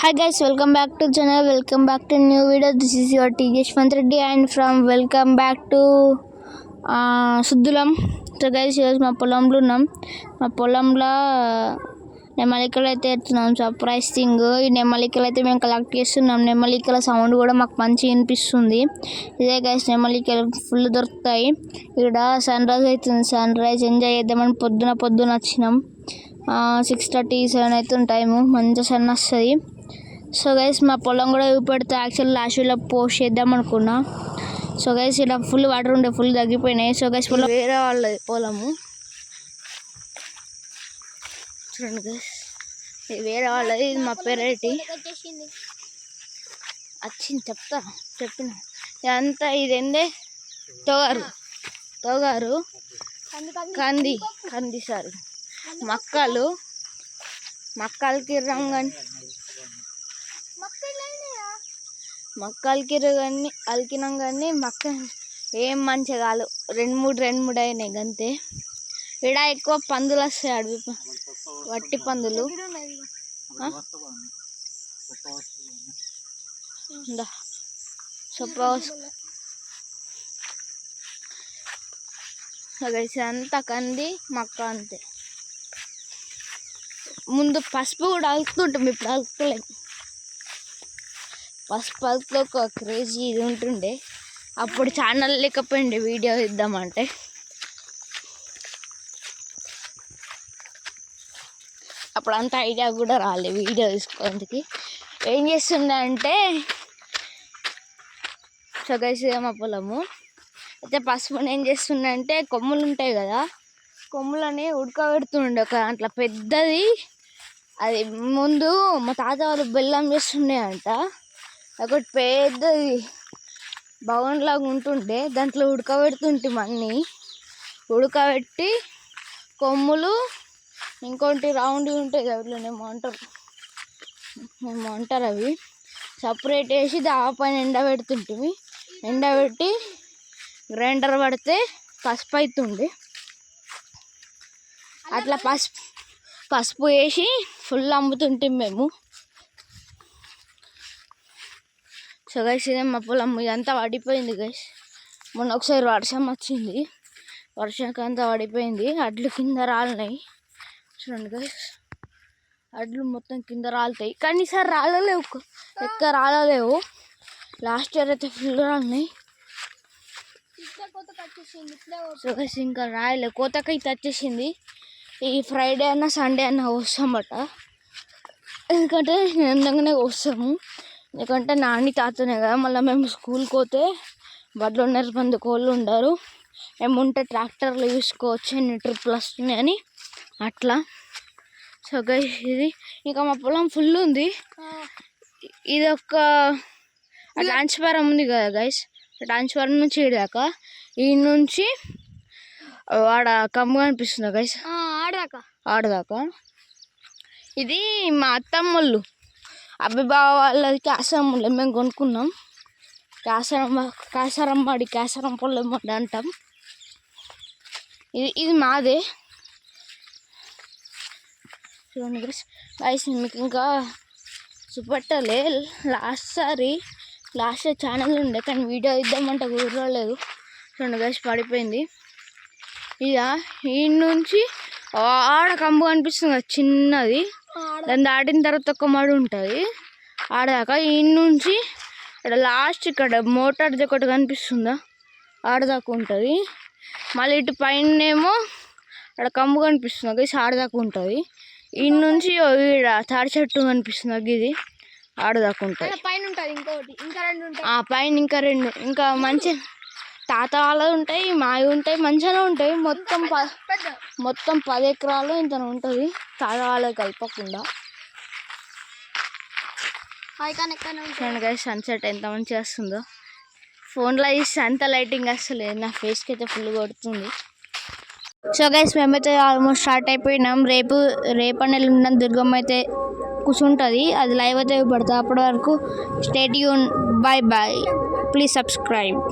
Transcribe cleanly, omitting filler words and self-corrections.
Hi guys, welcome back to channel. Welcome back to new video. This is your TJ Shwantreddy and from welcome back to Suddulam. So guys, here's మా పొలంలో ఉన్నాం. మా పొలంలో నెమలికలు అయితే ఎత్తున్నాం. Surprise thing. ఈ నెమలికలు అయితే మేము కలెక్ట్ చేస్తున్నాం. నెమలికల సౌండ్ కూడా మాకు మంచిగా వినిపిస్తుంది. ఇదే గైస్ నెమలికలు ఫుల్ దొరుకుతాయి. ఇక్కడ సన్ రైజ్ అవుతుంది. సన్ రైజ్ ఎంజాయ్ చేద్దామని పొద్దున వచ్చినాం. 6:30, 7 అవుతుంది టైము. మంచిగా సన్ వస్తుంది. సో గైస్ మా పొలం కూడా చూపెడితే యాక్చువల్ లాస్ట్ వీలో పోస్ట్ చేద్దాం అనుకున్నా. సో గైస్ ఇలా ఫుల్ వాటర్ ఉండే ఫుల్ తగ్గిపోయినాయి. సో గైస్ పొలం వేరే వాళ్ళది పొలము చూడండి గైస్, ఇది వేరే వాళ్ళది. ఇది మా పెరటి వచ్చింది చెప్పిన ఇదంతా ఇది ఏందే తోగారు కంది సార్ మక్కలకి రంగని అలికినాం కానీ మొక్క ఏం మంచిగా కాదు. రెండు మూడు అయినాయి అంతే. ఇక్కడ ఎక్కువ పందులు వస్తాయి, అడవి వట్టి పందులు. అంతా కంది మొక్క అంతే. ముందు పసుపు కూడా అలుకుతుంటాం, ఇప్పుడు అలుకుతలేం. పసుపు అలుకులో ఒక క్రేజీ ఇది ఉంటుండే. అప్పుడు ఛానల్ లేకపోయింది వీడియో ఇద్దామంటే. అప్పుడు అంత ఐడియా కూడా రాలేదు వీడియో తీసుకోవడానికి. ఏం చేస్తుండే అంటే సొగైసి మా పొలము అయితే పసుపుని ఏం చేస్తుండే అంటే కొమ్ములు ఉంటాయి కదా, కొమ్ములని ఉడకబెడుతుండే ఒక దాంట్లో పెద్దది. అది ముందు మా తాత వాళ్ళు బెల్లం చేస్తుండే అంట. ఒకటి పెద్దది బౌన్ లాగా ఉంటుండే, దాంట్లో ఉడకబెడుతుంటాం అన్నీ. ఉడకబెట్టి కొమ్ములు ఇంకోటి రౌండ్ ఉంటాయి కదా, ఇట్లా ఏమంటారు అవి సపరేట్ వేసి దాపైన ఎండబెడుతుంటివి. ఎండబెట్టి గ్రైండర్ పడితే పసుపు అవుతుండే. అట్లా పసుపు వేసి ఫుల్ అమ్ముతుంటాం మేము. సో గైస్ ఇదే మా పొలం. ఇదంతా పడిపోయింది గైస్. మొన్న ఒకసారి వర్షం వచ్చింది, వర్షాకంతా పడిపోయింది. అడ్లు కింద రాలినాయి చూడండి గైస్. అడ్లు మొత్తం కింద రాలుతాయి కానీ ఈసారి రాలలేవు, ఎక్కువ రాలలేవు. లాస్ట్ ఇయర్ అయితే ఫుల్ రాలినాయి. సో గైస్ ఇంకా రాయలే, కోతకైతే వచ్చేసింది. ఈ ఫ్రైడే అన్నా సండే అన్నా వస్తామట. ఎందుకంటే ఎందంగానే వస్తాము, ఎందుకంటే నాని తాతనే కదా. మళ్ళీ మేము స్కూల్కి పోతే బడ్లు 1.5 కోళ్ళు ఉండరు. మేము ఉంటే ట్రాక్టర్లు చూసుకోవచ్చు, ఎన్ని ట్రిప్లు వస్తున్నాయని అట్లా. సో గైస్ ఇది ఇంకా మా పొలం ఫుల్ ఉంది. ఇది ఒక ట్రాన్స్ఫారం ఉంది కదా గైస్, ట్రాన్స్ఫారం నుంచి ఇదాకా, ఈ నుంచి ఆడ కమ్ము అనిపిస్తుంది గైస్, ఆడదాకా. ఇది మా అత్తమ్మళ్ళు అభిబావ వాళ్ళది క్యాసరమ్మలు. మేము కొనుక్కున్నాం. క్యాసరం పొలం అంటాం. ఇది మాదే చూడండి గైస్. మీకు ఇంకా చూపెట్టలే, లాస్ట్ ఛానల్ ఉండే కానీ వీడియో ఇద్దామంటే కుదరలేదు. చూడండి గైస్ పడిపోయింది. ఇక ఈ నుంచి ఆడ కంబు కనిపిస్తుంది కదా చిన్నది, దాన్ని దాటిన తర్వాత ఒక మడి ఉంటుంది ఆడదాకా. ఈ నుంచి ఇక్కడ లాస్ట్ ఇక్కడ మోటార్ది ఒకటి కనిపిస్తుందా, ఆడదాకా ఉంటుంది. మళ్ళీ ఇటు పైన ఏమో అక్కడ కంబు కనిపిస్తుంది గైస్, ఆడదాకా ఉంటుంది. ఈ నుంచి తాడి చెట్టు కనిపిస్తుంది, ఇది ఆడదాకా ఉంటుంది. పైన ఇంకా రెండు ఇంకా మంచి తాత వాళ్ళది ఉంటాయి, మావి ఉంటాయి, మంచిగానే ఉంటాయి. మొత్తం 10 ఎకరాలు ఇంత ఉంటుంది తాత వాళ్ళకి కలపకుండా. చూడండి గైస్ సన్సెట్ ఎంత మంచిగా వస్తుందో. ఫోన్లో ఇస్తే అంత లైటింగ్ వస్తలేదు, నా ఫేస్కి అయితే ఫుల్ కొడుతుంది. సో గైస్ మేమైతే ఆల్మోస్ట్ స్టార్ట్ అయిపోయినాం. రేపు ఎల్లుండి దుర్గమ్మ అయితే కూర్చుంటుంది, అది లైవ్ అయితే పడుతుంది. అప్పటి వరకు stay tune. By please subscribe.